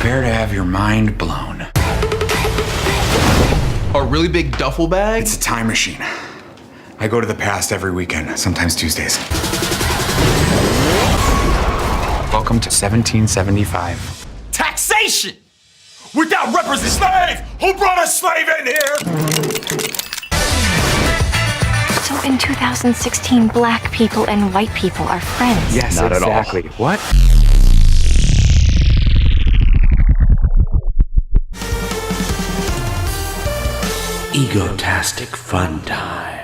Prepare to have your mind blown. A really big duffel bag? It's a time machine. I go to the past every weekend, sometimes Tuesdays. Welcome to 1775. Taxation! Without representation! Slave! Who brought a slave in here? So in 2016, black people and white people are friends. Yes, Not at all. exactly. What? Egotastic FunTime.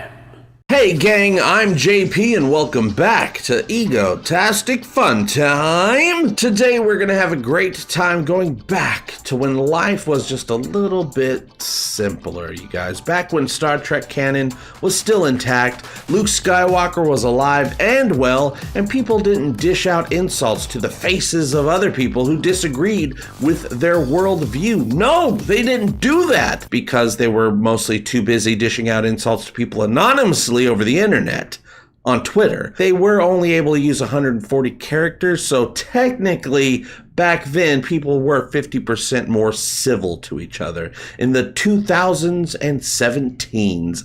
Hey gang, I'm JP and welcome back to Egotastic FunTime. Today we're gonna have a great time going back to when life was just a little bit simpler, you guys. Back when Star Trek canon was still intact, Luke Skywalker was alive and well, and people didn't dish out insults to the faces of other people who disagreed with their worldview. No, they didn't do that because they were mostly too busy dishing out insults to people anonymously over the internet on Twitter. They were only able to use 140 characters, so technically back then people were 50% more civil to each other. In the 2000s and 17s,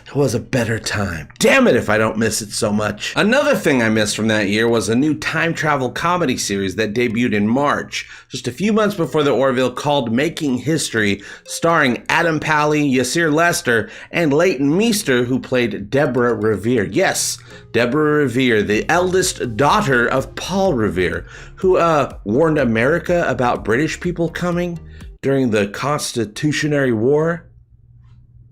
it was a better time. Damn it if I don't miss it so much. Another thing I missed from that year was a new time travel comedy series that debuted in March, just a few months before the Orville, called Making History, starring Adam Pally, Yasir Lester, and Leighton Meester, who played Deborah Revere. Yes, Deborah Revere, the eldest daughter of Paul Revere, who warned America about British people coming during the Constitutionary War.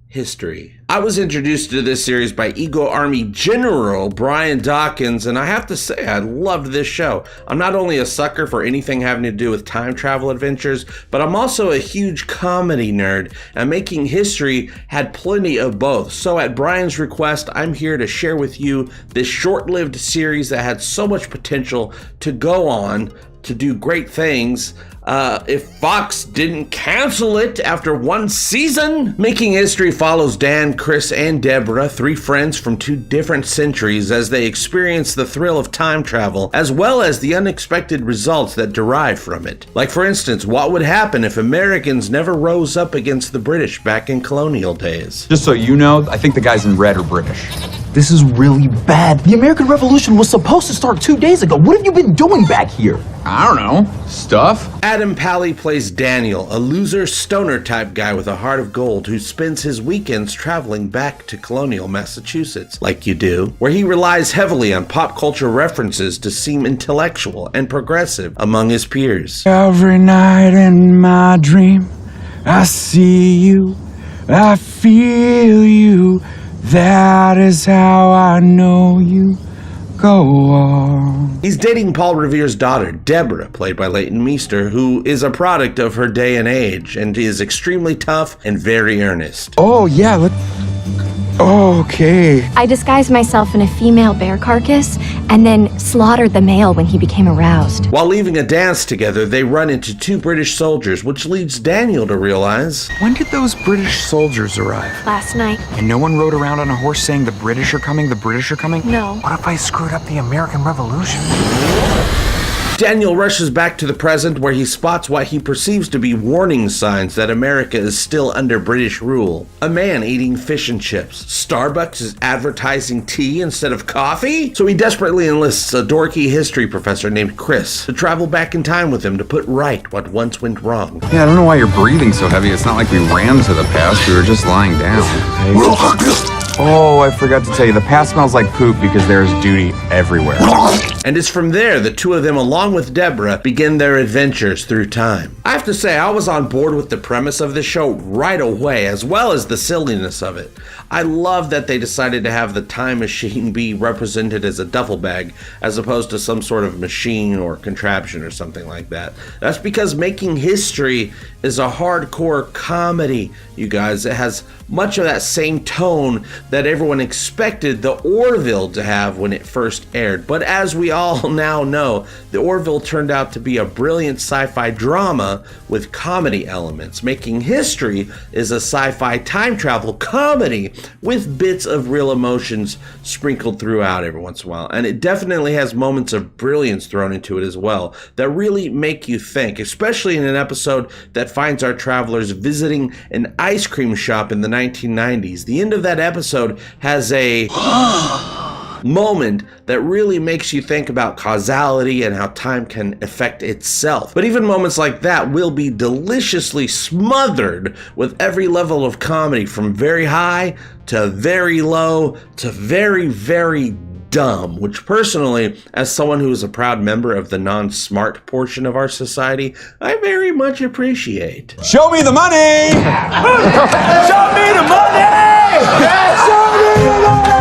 History. I was introduced to this series by Ego Army General Brian Dawkins, and I have to say I loved this show. I'm not only a sucker for anything having to do with time travel adventures, but I'm also a huge comedy nerd, and Making History had plenty of both. So at Brian's request, I'm here to share with you this short-lived series that had so much potential to go on to do great things if Fox didn't cancel it after one season. Making History follows Dan, Chris, and Deborah, three friends from two different centuries, as they experience the thrill of time travel, as well as the unexpected results that derive from it. Like, for instance, what would happen if Americans never rose up against the British back in colonial days? Just so you know, I think the guys in red are British. This is really bad. The American Revolution was supposed to start 2 days ago. What have you been doing back here? I don't know. Stuff? Adam Pally plays Daniel, a loser stoner type guy with a heart of gold who spends his weekends traveling back to colonial Massachusetts, like you do, where he relies heavily on pop culture references to seem intellectual and progressive among his peers. Every night in my dream, I see you, I feel you. That is how I know you. Go on. He's dating Paul Revere's daughter, Deborah, played by Leighton Meester, who is a product of her day and age, and is extremely tough and very earnest. Oh, yeah, okay. I disguised myself in a female bear carcass and then slaughtered the male when he became aroused. While leaving a dance together, they run into two British soldiers, which leads Daniel to realize... When did those British soldiers arrive? Last night. And no one rode around on a horse saying the British are coming, the British are coming? No. What if I screwed up the American Revolution? Daniel rushes back to the present, where he spots what he perceives to be warning signs that America is still under British rule. A man eating fish and chips. Starbucks is advertising tea instead of coffee? So he desperately enlists a dorky history professor named Chris to travel back in time with him to put right what once went wrong. Yeah, I don't know why you're breathing so heavy. It's not like we ran to the past. We were just lying down. Oh, I forgot to tell you, the past smells like poop because there's duty everywhere. And it's from there the two of them, along with Deborah, begin their adventures through time. I have to say, I was on board with the premise of the show right away, as well as the silliness of it. I love that they decided to have the time machine be represented as a duffel bag, as opposed to some sort of machine or contraption or something like that. That's because Making History is a hardcore comedy, you guys. It has much of that same tone that everyone expected the Orville to have when it first aired. But as we we all now know, The Orville turned out to be a brilliant sci-fi drama with comedy elements. Making History is a sci-fi time travel comedy with bits of real emotions sprinkled throughout every once in a while. And it definitely has moments of brilliance thrown into it as well that really make you think, especially in an episode that finds our travelers visiting an ice cream shop in the 1990s. The end of that episode has a moment that really makes you think about causality and how time can affect itself. But even moments like that will be deliciously smothered with every level of comedy, from very high to very low to very, very dumb, which personally, as someone who is a proud member of the non-smart portion of our society, I very much appreciate. Show me the money! Show me the money! Show me the money!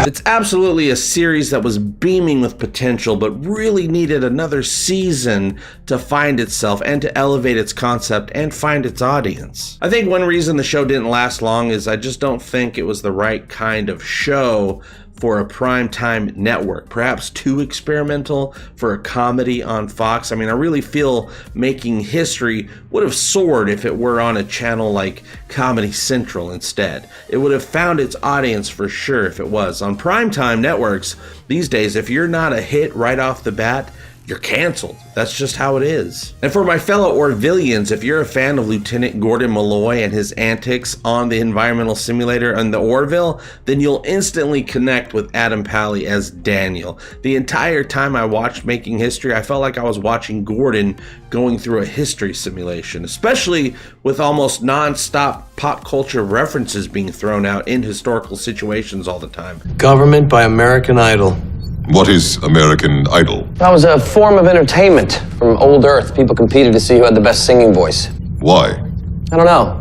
It's absolutely a series that was beaming with potential, but really needed another season to find itself and to elevate its concept and find its audience. I think one reason the show didn't last long is I just don't think it was the right kind of show for a primetime network. Perhaps too experimental for a comedy on Fox. I mean, I really feel Making History would have soared if it were on a channel like Comedy Central instead. It would have found its audience for sure if it was. On primetime networks these days, if you're not a hit right off the bat, you're canceled. That's just how it is. And for my fellow Orvillians, if you're a fan of Lieutenant Gordon Malloy and his antics on the environmental simulator on the Orville, then you'll instantly connect with Adam Pally as Daniel. The entire time I watched Making History, I felt like I was watching Gordon going through a history simulation, especially with almost non-stop pop culture references being thrown out in historical situations all the time. Government by American Idol. What is American Idol? That was a form of entertainment from old Earth. People competed to see who had the best singing voice. Why? I don't know.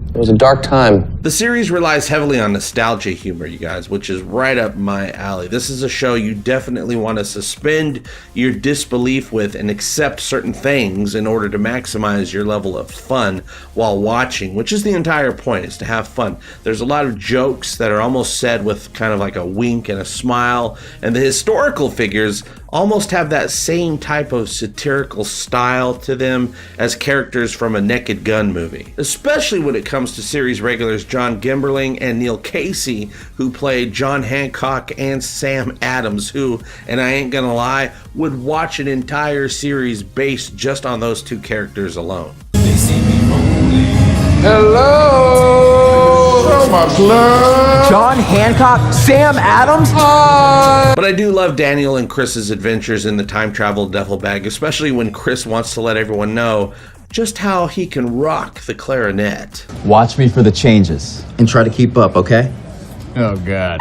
It was a dark time. The series relies heavily on nostalgia humor, you guys, which is right up my alley. This is a show you definitely want to suspend your disbelief with and accept certain things in order to maximize your level of fun while watching, which is the entire point, is to have fun. There's a lot of jokes that are almost said with kind of like a wink and a smile, and the historical figures almost have that same type of satirical style to them as characters from a Naked Gun movie, especially when it comes to series regulars John Gimberling and Neil Casey, who played John Hancock and Sam Adams, who, and I ain't gonna lie, would watch an entire series based just on those two characters alone. Hello! My blood! John Hancock, Sam Adams. But I do love Daniel and Chris's adventures in the time travel duffel bag, especially when Chris wants to let everyone know just how he can rock the clarinet. Watch me for the changes. And try to keep up, okay? Oh, God.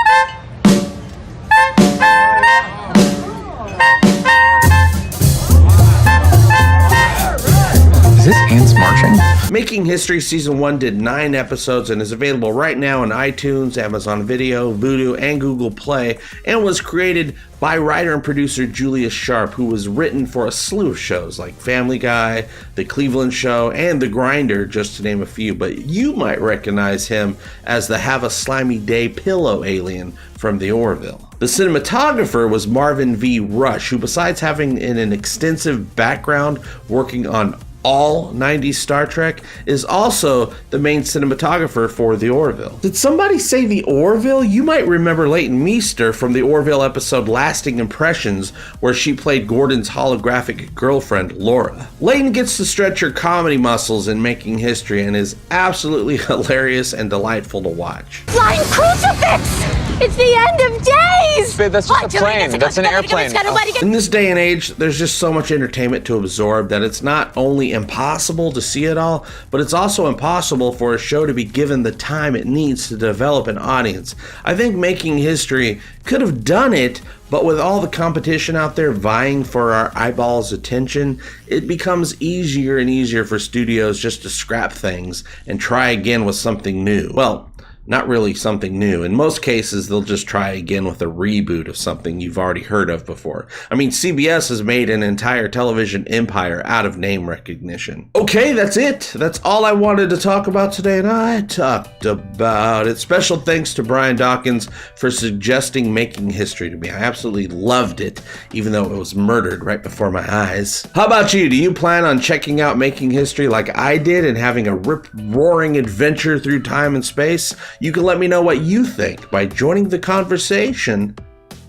Is this ants marching? Making History Season 1 did 9 episodes and is available right now on iTunes, Amazon Video, Vudu, and Google Play, and was created by writer and producer Julius Sharp, who was written for a slew of shows like Family Guy, The Cleveland Show, and The Grinder, just to name a few, but you might recognize him as the Have a Slimy Day pillow alien from the Orville. The cinematographer was Marvin V. Rush, who besides having an extensive background working on all 90s Star Trek, is also the main cinematographer for The Orville. Did somebody say The Orville? You might remember Leighton Meester from the Orville episode Lasting Impressions, where she played Gordon's holographic girlfriend, Laura. Leighton gets to stretch her comedy muscles in Making History and is absolutely hilarious and delightful to watch. Flying crucifix! It's the end of days! Babe, that's just a plane. That's an airplane. In this day and age, there's just so much entertainment to absorb that it's not only impossible to see it all, but it's also impossible for a show to be given the time it needs to develop an audience. I think Making History could have done it, but with all the competition out there vying for our eyeballs' attention, it becomes easier and easier for studios just to scrap things and try again with something new. Well, not really something new. In most cases, they'll just try again with a reboot of something you've already heard of before. I mean, CBS has made an entire television empire out of name recognition. Okay, that's it. That's all I wanted to talk about today, and I talked about it. Special thanks to Brian Dawkins for suggesting Making History to me. I absolutely loved it, even though it was murdered right before my eyes. How about you? Do you plan on checking out Making History like I did and having a rip-roaring adventure through time and space? You can let me know what you think by joining the conversation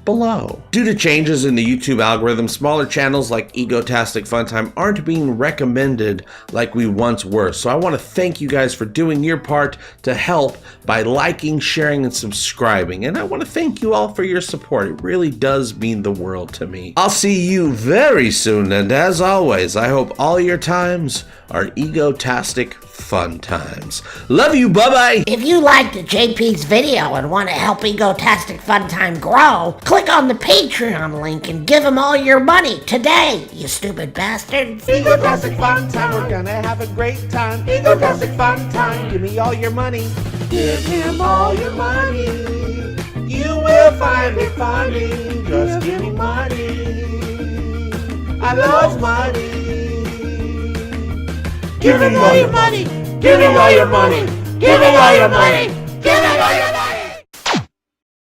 below. Due to changes in the YouTube algorithm, smaller channels like Egotastic FunTime aren't being recommended like we once were. So I want to thank you guys for doing your part to help by liking, sharing, and subscribing. And I want to thank you all for your support. It really does mean the world to me. I'll see you very soon, and as always, I hope all your times are Egotastic fun times. Love you, bye-bye! If you liked JP's video and want to help Egotastic FunTime grow, click on the Patreon link and give him all your money today, you stupid bastards. Egotastic FunTime, we're gonna have a great time. Egotastic FunTime, give me all your money. Give him all your money. You will find it funny. Just give me money. I love money. Give me all your money. Give me all your money. Give me all your money. Give me all your money.